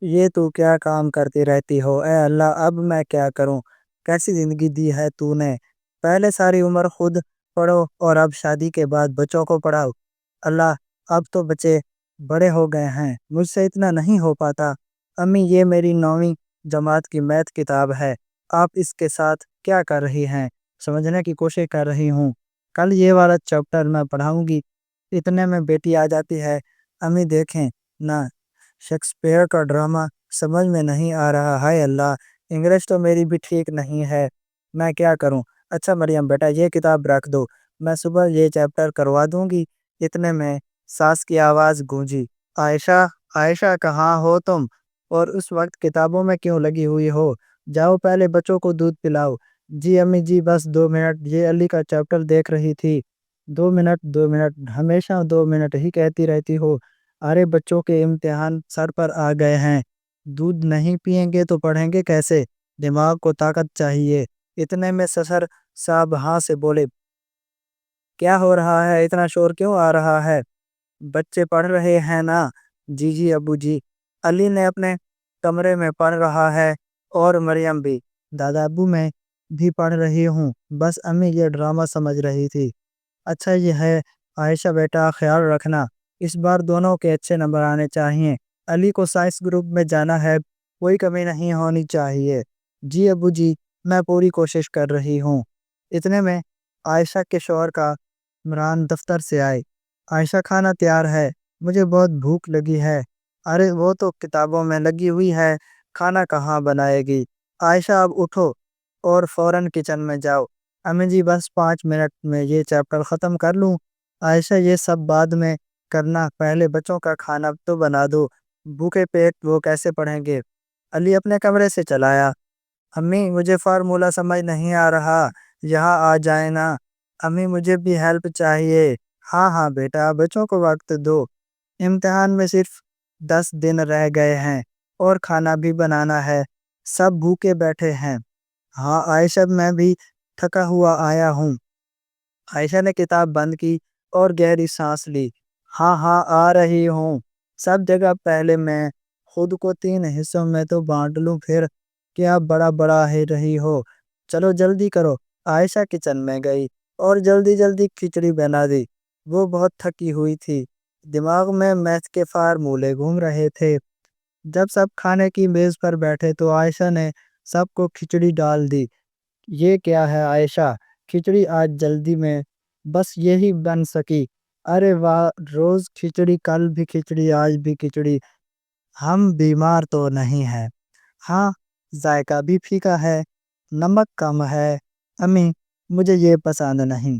یہ تو کیا کام کرتی رہتی ہو اے اللہ، اب میں کیا کروں؟ کیسی زندگی دی ہے تو نے؟ پہلے ساری عمر خود پڑھو اور اب شادی کے بعد بچوں کو پڑھاؤ۔ اللہ، اب تو بچے بڑے ہو گئے ہیں، مجھ سے اتنا نہیں ہو پاتا۔ امی، یہ میری 9ویں جماعت کی میتھ کتاب ہے، آپ اس کے ساتھ کیا کر رہی ہیں؟ سمجھنے کی کوشش کر رہی ہوں، کل یہ والا چیپٹر میں پڑھاؤں گی۔ اتنے میں بیٹی آ جاتی ہے، امی دیکھیں نہ، شیکسپیئر کا ڈرامہ سمجھ میں نہیں آ رہا ہے۔ اللہ، انگلش تو میری بھی ٹھیک نہیں ہے، میں کیا کروں؟ اچھا مریم بیٹا، یہ کتاب رکھ دو، میں صبح یہ چیپٹر کروا دوں گی۔ اتنے میں ساس کی آواز گونجی، عائشہ، عائشہ کہاں ہو تم؟ اور اس وقت کتابوں میں کیوں لگی ہوئی ہو؟ جاؤ پہلے بچوں کو دودھ پلاؤ۔ جی امی جی، بس 2 منٹ، یہ علی کا چیپٹر دیکھ رہی تھی۔ 2 منٹ 2 منٹ، ہمیشہ 2 منٹ ہی کہتی رہتی ہو۔ ارے بچوں کے امتحان سر پر آ گئے ہیں، دودھ نہیں پئیں گے تو پڑھیں گے کیسے؟ دماغ کو طاقت چاہیے۔ اتنے میں سسر صاحب ہاں سے بولے، کیا ہو رہا ہے؟ اتنا شور کیوں آ رہا ہے؟ بچے پڑھ رہے ہیں نا؟ جی جی ابو جی، علی نے اپنے کمرے میں پڑھ رہا ہے، اور مریم بھی۔ دادا ابو، میں بھی پڑھ رہی ہوں، بس امی یہ ڈرامہ سمجھ رہی تھی۔ اچھا یہ ہے عائشہ بیٹا، خیال رکھنا، اس بار دونوں کے اچھے نمبر آنے چاہیے۔ علی کو سائنس گروپ میں جانا ہے، کوئی کمی نہیں ہونی چاہیے۔ جی ابو جی، میں پوری کوشش کر رہی ہوں۔ اتنے میں عائشہ کے شوہر کا عمران دفتر سے آئے۔ عائشہ، کھانا تیار ہے، مجھے بہت بھوک لگی ہے۔ ارے وہ تو کتابوں میں لگی ہوئی ہے، کھانا کہاں بنائے گی؟ عائشہ اب اٹھو اور فوراً کچن میں جاؤ۔ امی جی بس 5 منٹ میں یہ چیپٹر ختم کر لوں۔ عائشہ، یہ سب بعد میں کرنا، پہلے بچوں کا کھانا تو بنا دو، بھوکے پیٹ وہ کیسے پڑھیں گے؟ علی اپنے کمرے سے چلایا۔ امی، مجھے فارمولا سمجھ نہیں آ رہا، یہاں آ جائیں نا۔ امی، مجھے بھی ہیلپ چاہیے۔ ہاں ہاں بیٹا، بچوں کو وقت دو، امتحان میں صرف 10 دن رہ گئے ہیں، اور کھانا بھی بنانا ہے، سب بھوکے بیٹھے ہیں۔ ہاں عائشہ، میں بھی تھکا ہوا آیا ہوں۔ عائشہ نے کتاب بند کی اور گہری سانس لی۔ ہاں ہاں آ رہی ہوں، سب جگہ پہلے میں خود کو 3 حصوں میں تو بانٹ لوں، پھر کیا بڑا بڑا ہے رہی ہو؟ چلو جلدی کرو۔ عائشہ کچن میں گئی اور جلدی جلدی کھچڑی بنا دی۔ وہ بہت تھکی ہوئی تھی، دماغ میں میتھ کے فارمولے گھوم رہے تھے۔ جب سب کھانے کی میز پر بیٹھے تو عائشہ نے سب کو کھچڑی ڈال دی۔ یہ کیا ہے عائشہ؟ کھچڑی آج جلدی میں بس یہی بن سکی؟ ارے واہ، روز کھچڑی، کل بھی کھچڑی، آج بھی کھچڑی۔ ہم بیمار تو نہیں ہیں؟ ہاں، ذائقہ بھی پھیکا ہے، نمک کم ہے۔ امی، مجھے یہ پسند نہیں،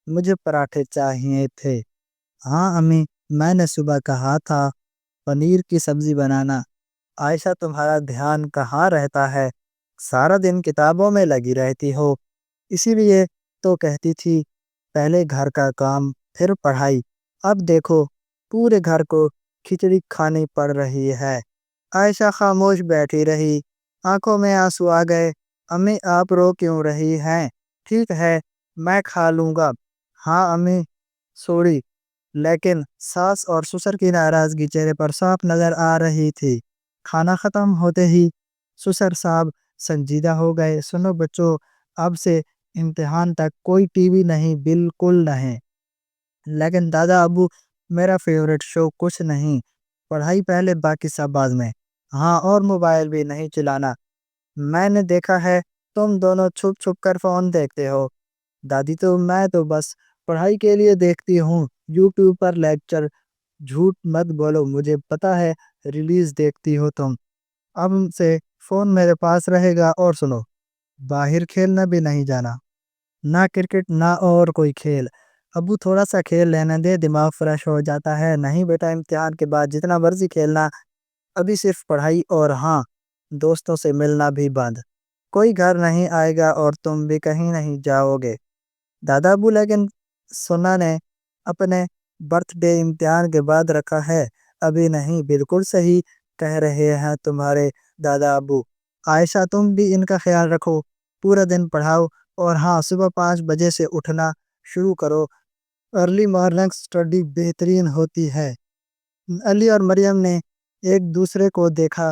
مجھے پراٹھے چاہیے تھے۔ ہاں امی، میں نے صبح کہا تھا پنیر کی سبزی بنانا۔ عائشہ، تمہارا دھیان کہاں رہتا ہے؟ سارا دن کتابوں میں لگی رہتی ہو، اسی لیے تو کہتی تھی پہلے گھر کا کام پھر پڑھائی۔ اب دیکھو پورے گھر کو کھچڑی کھانی پڑ رہی ہے۔ عائشہ خاموش بیٹھی رہی، آنکھوں میں آنسو آ گئے۔ امی، آپ رو کیوں رہی ہیں؟ ٹھیک ہے، میں کھا لوں گا۔ ہاں امی، سوری، لیکن ساس اور سسر کی ناراضگی چہرے پر صاف نظر آ رہی تھی۔ کھانا ختم ہوتے ہی سسر صاحب سنجیدہ ہو گئے۔ سنو بچوں، اب سے امتحان تک کوئی ٹی وی نہیں، بالکل نہیں۔ لیکن دادا ابو، میرا فیورٹ شو کچھ نہیں، پڑھائی پہلے باقی سب بعد میں۔ ہاں، اور موبائل بھی نہیں چلانا، میں نے دیکھا ہے تم دونوں چھپ چھپ کر فون دیکھتے ہو۔ دادی، میں تو بس پڑھائی کے لیے دیکھتی ہوں، یوٹیوب پر لیکچر۔ جھوٹ مت بولو، مجھے پتا ہے ریلیز دیکھتی ہو تم۔ اب سے فون میرے پاس رہے گا، اور سنو، باہر کھیلنا بھی نہیں جانا، نہ کرکٹ نہ اور کوئی کھیل۔ ابو تھوڑا سا کھیل لینے دے، دماغ فریش ہو جاتا ہے۔ نہیں بیٹا، امتحان کے بعد جتنا مرضی کھیلنا، ابھی صرف پڑھائی، اور ہاں، دوستوں سے ملنا بھی بند۔ کوئی گھر نہیں آئے گا اور تم بھی کہیں نہیں جاؤ گے۔ دادا ابو، لیکن سونا نے اپنے برتھ ڈے امتحان کے بعد رکھا ہے۔ ابھی نہیں، بالکل صحیح کہہ رہے ہیں تمہارے دادا ابو۔ عائشہ، تم بھی ان کا خیال رکھو، پورا دن پڑھاؤ، اور ہاں، صبح 5 بجے سے اٹھنا شروع کرو، ارلی مارننگ سٹڈی بہترین ہوتی ہے۔ علی اور مریم نے ایک دوسرے کو دیکھا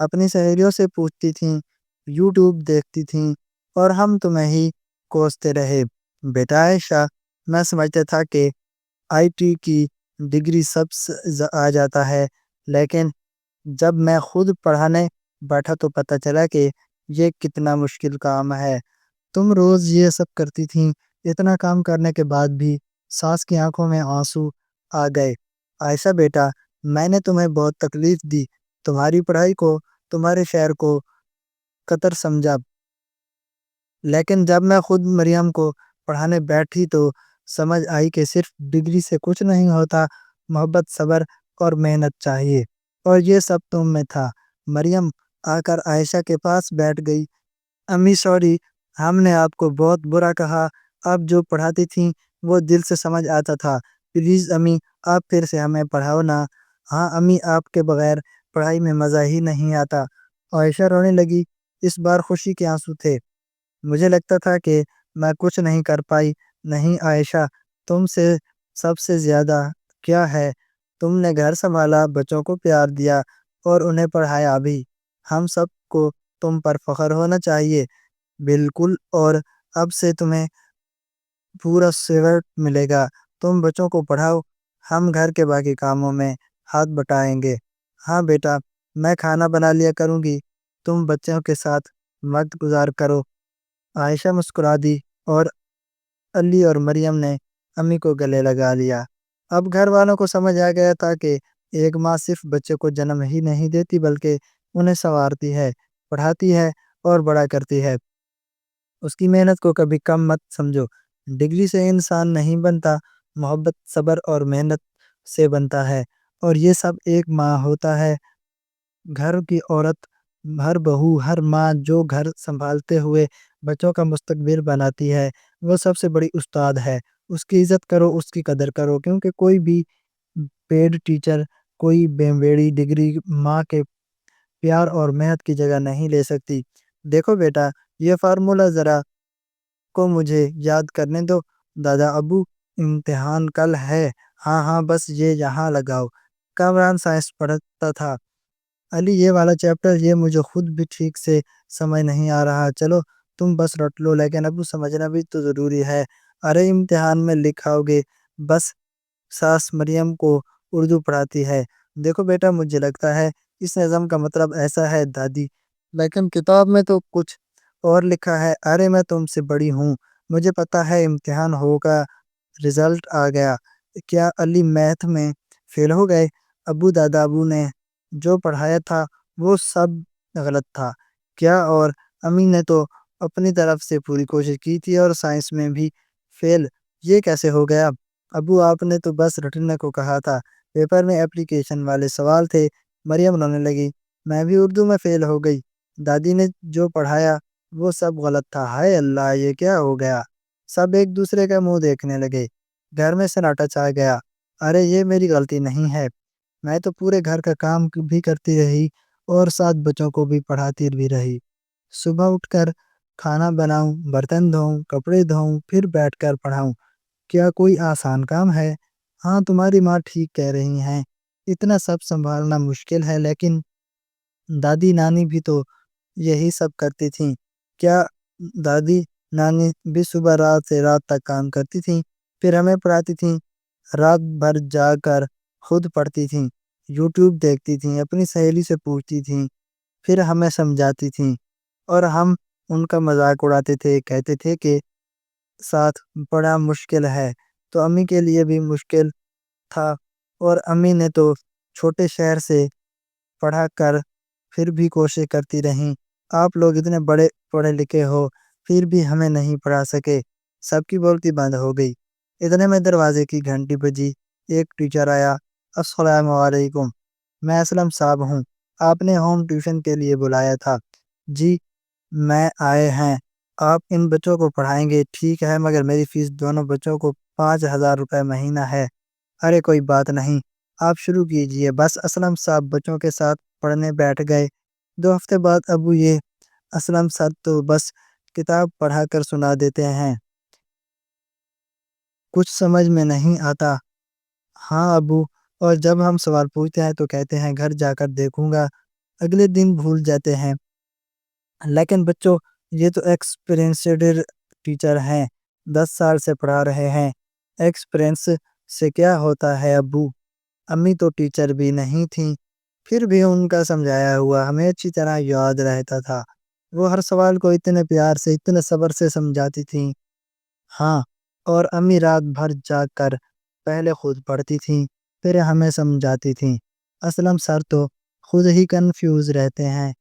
اپنی سہیلیوں سے پوچھتی تھیں، یوٹیوب دیکھتی تھیں، اور ہم تمہیں ہی کوستے رہے۔ بیٹا عائشہ، میں سمجھتا تھا کہ آئی ٹی کی ڈگری سب سے آ جاتا ہے، لیکن جب میں خود پڑھانے بیٹھا تو پتہ چلا کہ یہ کتنا مشکل کام ہے۔ تم روز یہ سب کرتی تھیں، اتنا کام کرنے کے بعد بھی ساس کی آنکھوں میں آنسو آ گئے۔ عائشہ بیٹا، میں نے تمہیں بہت تکلیف دی، تمہاری پڑھائی کو، تمہارے شہر کو قطر سمجھا، لیکن جب میں خود مریم کو پڑھانے بیٹھی تو سمجھ آئی کہ صرف ڈگری سے کچھ نہیں ہوتا، محبت، صبر اور محنت چاہیے، اور یہ سب تم میں تھا۔ مریم آ کر عائشہ کے پاس بیٹھ گئی۔ امی سوری، ہم نے آپ کو بہت برا کہا، آپ جو پڑھاتی تھیں وہ دل سے سمجھ آتا تھا، پلیز امی آپ پھر سے ہمیں پڑھاؤ نا۔ ہاں امی، آپ کے بغیر پڑھائی میں مزہ ہی نہیں آتا۔ عائشہ رونے لگی، اس بار خوشی کے آنسو تھے۔ مجھے لگتا تھا کہ میں کچھ نہیں کر پائی۔ نہیں عائشہ، تم سے سب سے زیادہ کیا ہے، تم نے گھر سنبھالا، بچوں کو پیار دیا اور انہیں پڑھایا بھی۔ ہم سب کو تم پر فخر ہونا چاہیے۔ بالکل، اور اب سے تمہیں پورا سیور ملے گا۔ تم بچوں کو پڑھاؤ، ہم گھر کے باقی کاموں میں ہاتھ بٹائیں گے۔ ہاں بیٹا، میں کھانا بنا لیا کروں گی، تم بچوں کے ساتھ وقت گزار کرو۔ عائشہ مسکرا دی اور علی اور مریم نے امی کو گلے لگا لیا۔ اب گھر والوں کو سمجھ آ گیا تھا کہ ایک ماں صرف بچے کو جنم ہی نہیں دیتی بلکہ انہیں سنوارتی ہے، پڑھاتی ہے اور بڑا کرتی ہے۔ اس کی محنت کو کبھی کم مت سمجھو۔ ڈگری سے انسان نہیں بنتا، محبت، صبر اور محنت سے بنتا ہے، اور یہ سب ایک ماں ہوتا ہے۔ گھر کی عورت، ہر بہو، ہر ماں جو گھر سنبھالتے ہوئے بچوں کا مستقبل بناتی ہے، وہ سب سے بڑی استاد ہے۔ اس کی عزت کرو، اس کی قدر کرو، کیونکہ کوئی بھی پیڈ ٹیچر، کوئی بیڑی ڈگری ماں کے پیار اور محنت کی جگہ نہیں لے سکتی۔ دیکھو بیٹا، یہ فارمولا ذرا کو مجھے یاد کرنے دو۔ دادا ابو، امتحان کل ہے؟ ہاں ہاں، بس یہ یہاں لگاؤ۔ کامران سائنس پڑھتا تھا۔ علی، یہ والا چیپٹر یہ مجھے خود بھی ٹھیک سے سمجھ نہیں آ رہا، چلو تم بس رٹ لو، لیکن ابو سمجھنا بھی تو ضروری ہے۔ ارے امتحان میں لکھاؤ گے بس۔ ساس مریم کو اردو پڑھاتی ہے۔ دیکھو بیٹا، مجھے لگتا ہے اس نظم کا مطلب ایسا ہے دادی، لیکن کتاب میں تو کچھ اور لکھا ہے۔ ارے میں تم سے بڑی ہوں، مجھے پتا ہے امتحان ہوگا، رزلٹ آ گیا۔ کیا علی میتھ میں فیل ہو گئے؟ ابو، دادا ابو نے جو پڑھایا تھا وہ سب غلط تھا کیا؟ اور امی نے تو اپنی طرف سے پوری کوشش کی تھی اور سائنس میں بھی فیل، یہ کیسے ہو گیا؟ ابو، آپ نے تو بس رٹنے کو کہا تھا، پیپر میں اپلیکیشن والے سوال تھے۔ مریم رونے لگی، میں بھی اردو میں فیل ہو گئی، دادی نے جو پڑھایا وہ سب غلط تھا۔ ہائے اللہ، یہ کیا ہو گیا؟ سب ایک دوسرے کا منہ دیکھنے لگے، گھر میں سناٹا چھا گیا۔ ارے یہ میری غلطی نہیں ہے، میں تو پورے گھر کا کام بھی کرتی رہی اور 7 بچوں کو بھی پڑھاتی بھی رہی۔ صبح اٹھ کر کھانا بناؤں، برتن دھوؤں، کپڑے دھوؤں، پھر بیٹھ کر پڑھاؤں، کیا کوئی آسان کام ہے؟ ہاں، تمہاری ماں ٹھیک کہہ رہی ہیں، اتنا سب سنبھالنا مشکل ہے، لیکن دادی نانی بھی تو یہی سب کرتی تھیں۔ کیا دادی نانی بھی صبح رات سے رات تک کام کرتی تھیں، پھر ہمیں پڑھاتی تھیں؟ رات بھر جا کر خود پڑھتی تھیں، یوٹیوب دیکھتی تھیں، اپنی سہیلی سے پوچھتی تھیں، پھر ہمیں سمجھاتی تھیں، اور ہم ان کا مذاق اڑاتے تھے، کہتے تھے کہ ساتھ بڑا مشکل ہے، تو امی کے لیے بھی مشکل تھا، اور امی نے تو چھوٹے شہر سے پڑھا کر پھر بھی کوشش کرتی رہیں۔ آپ لوگ اتنے بڑے پڑھے لکھے ہو پھر بھی ہمیں نہیں پڑھا سکے۔ سب کی بولتی بند ہو گئی۔ اتنے میں دروازے کی گھنٹی بجی، ایک ٹیچر آیا۔ السلام علیکم، میں اسلم صاحب ہوں، آپ نے ہوم ٹیوشن کے لیے بلایا تھا؟ جی، میں آئے ہیں، آپ ان بچوں کو پڑھائیں گے؟ ٹھیک ہے، مگر میری فیس دونوں بچوں کو 5,000 روپے مہینہ ہے۔ ارے کوئی بات نہیں، آپ شروع کیجئے۔ بس اسلم صاحب بچوں کے ساتھ پڑھنے بیٹھ گئے۔ 2 ہفتے بعد ابو، یہ اسلم صاحب تو بس کتاب پڑھا کر سنا دیتے ہیں، کچھ سمجھ میں نہیں آتا۔ ہاں ابو، اور جب ہم سوال پوچھتے ہیں تو کہتے ہیں گھر جا کر دیکھوں گا۔ اگلے دن بھول جاتے ہیں۔ لیکن بچوں، یہ تو ایکسپیرینسڈ ٹیچر ہیں، 10 سال سے پڑھا رہے ہیں۔ ایکسپیرینس سے کیا ہوتا ہے ابو؟ امی تو ٹیچر بھی نہیں تھیں، پھر بھی ان کا سمجھایا ہوا ہمیں اچھی طرح یاد رہتا تھا۔ وہ ہر سوال کو اتنے پیار سے، اتنے صبر سے سمجھاتی تھیں۔ ہاں، اور امی رات بھر جاگ کر پہلے خود پڑھتی تھیں، پھر ہمیں سمجھاتی تھیں۔ اسلم سر تو خود ہی کنفیوز رہتے ہیں۔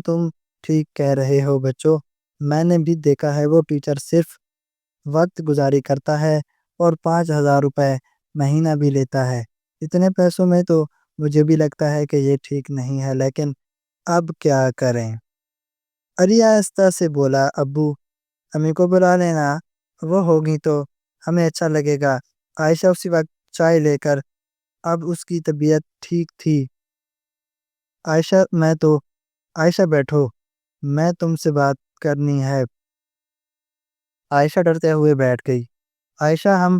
تم ٹھیک کہہ رہے ہو بچوں، میں نے بھی دیکھا ہے وہ ٹیچر صرف وقت گزاری کرتا ہے اور 5,000 روپے مہینہ بھی لیتا ہے۔ اتنے پیسوں میں تو مجھے بھی لگتا ہے کہ یہ ٹھیک نہیں ہے، لیکن اب کیا کریں؟ علی آہستہ سے بولا، ابو امی کو بلا لینا، وہ ہوگی تو ہمیں اچھا لگے گا۔ عائشہ اسی وقت چائے لے کر، اب اس کی طبیعت ٹھیک تھی۔ عائشہ بیٹھو، میں تم سے بات کرنی ہے۔ عائشہ ڈرتے ہوئے بیٹھ گئی۔ عائشہ، ہم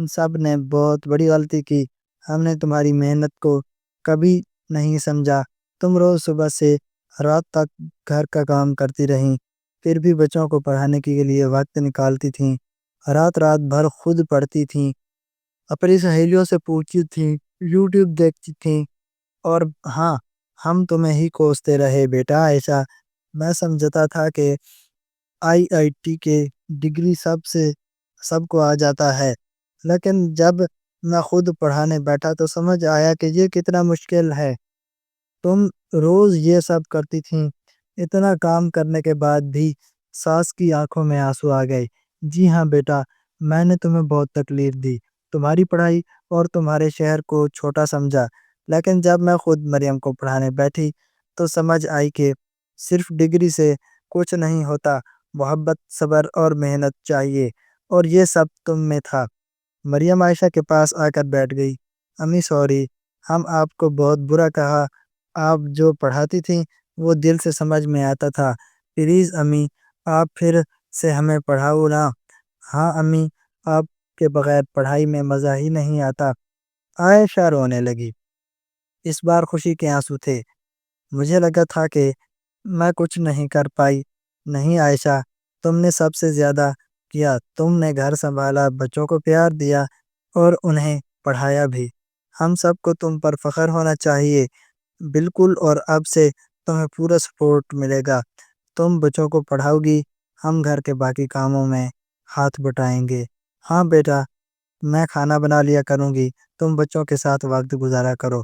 سب نے بہت بڑی غلطی کی، ہم نے تمہاری محنت کو کبھی نہیں سمجھا۔ تم روز صبح سے رات تک گھر کا کام کرتی رہیں، پھر بھی بچوں کو پڑھانے کے لیے وقت نکالتی تھیں۔ رات رات بھر خود پڑھتی تھیں، اپنی سہیلیوں سے پوچھتی تھیں، یوٹیوب دیکھتی تھیں، اور ہاں، ہم تمہیں ہی کوستے رہے بیٹا۔ عائشہ، میں سمجھتا تھا کہ IIT کے ڈگری سب کو آ جاتا ہے، لیکن جب میں خود پڑھانے بیٹھا تو سمجھ آیا کہ یہ کتنا مشکل ہے۔ تم روز یہ سب کرتی تھیں، اتنا کام کرنے کے بعد بھی ساس کی آنکھوں میں آنسو آ گئے۔ جی ہاں بیٹا، میں نے تمہیں بہت تکلیف دی، تمہاری پڑھائی اور تمہارے شہر کو چھوٹا سمجھا، لیکن جب میں خود مریم کو پڑھانے بیٹھی تو سمجھ آئی کہ صرف ڈگری سے کچھ نہیں ہوتا، محبت، صبر اور محنت چاہیے، اور یہ سب تم میں تھا۔ مریم عائشہ کے پاس آ کر بیٹھ گئی۔ امی سوری، ہم آپ کو بہت برا کہا، آپ جو پڑھاتی تھیں وہ دل سے سمجھ میں آتا تھا۔ پلیز امی، آپ پھر سے ہمیں پڑھاؤ نا۔ ہاں امی، آپ کے بغیر پڑھائی میں مزہ ہی نہیں آتا۔ عائشہ رونے لگی۔ اس بار خوشی کے آنسو تھے۔ مجھے لگا تھا کہ میں کچھ نہیں کر پائی۔ نہیں عائشہ، تم نے سب سے زیادہ کیا، تم نے گھر سنبھالا، بچوں کو پیار دیا اور انہیں پڑھایا بھی۔ ہم سب کو تم پر فخر ہونا چاہیے۔ بالکل، اور اب سے تمہیں پورا سپورٹ ملے گا۔ تم بچوں کو پڑھاؤ گی، ہم گھر کے باقی کاموں میں ہاتھ بٹائیں گے۔ ہاں بیٹا، میں کھانا بنا لیا کروں گی، تم بچوں کے ساتھ وقت گزارا کرو۔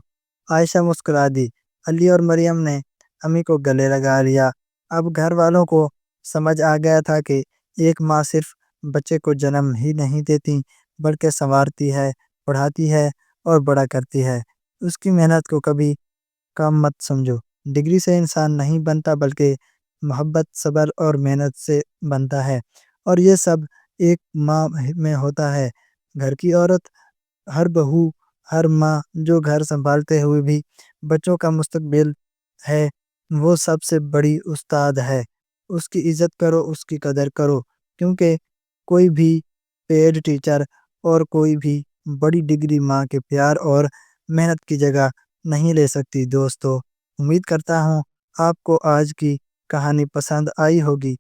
عائشہ مسکرا دی۔ علی اور مریم نے امی کو گلے لگا لیا۔ اب گھر والوں کو سمجھ آ گیا تھا کہ ایک ماں صرف بچے کو جنم ہی نہیں دیتی، بلکہ سنوارتی ہے، پڑھاتی ہے اور بڑا کرتی ہے۔ اس کی محنت کو کبھی کم مت سمجھو۔ ڈگری سے انسان نہیں بنتا، بلکہ محبت، صبر اور محنت سے بنتا ہے، اور یہ سب ایک ماں میں ہوتا ہے۔ گھر کی عورت، ہر بہو، ہر ماں جو گھر سنبھالتے ہوئے بھی بچوں کا مستقبل ہے، وہ سب سے بڑی استاد ہے۔ اس کی عزت کرو، اس کی قدر کرو، کیونکہ کوئی بھی پیڈ ٹیچر اور کوئی بھی بڑی ڈگری ماں کے پیار اور محنت کی جگہ نہیں لے سکتی۔ دوستو، امید کرتا ہوں آپ کو آج کی کہانی پسند آئی ہوگی۔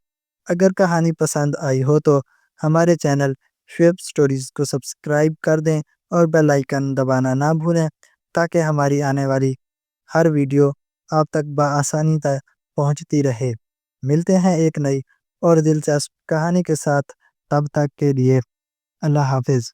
اگر کہانی پسند آئی ہو تو ہمارے چینل شعیب سٹوریز کو سبسکرائب کر دیں اور بیل آئیکن دبانا نہ بھولیں، تاکہ ہماری آنے والی ہر ویڈیو آپ تک بآسانی پہنچتی رہے۔ ملتے ہیں ایک نئی اور دلچسپ کہانی کے ساتھ، تب تک کے لیے اللہ حافظ۔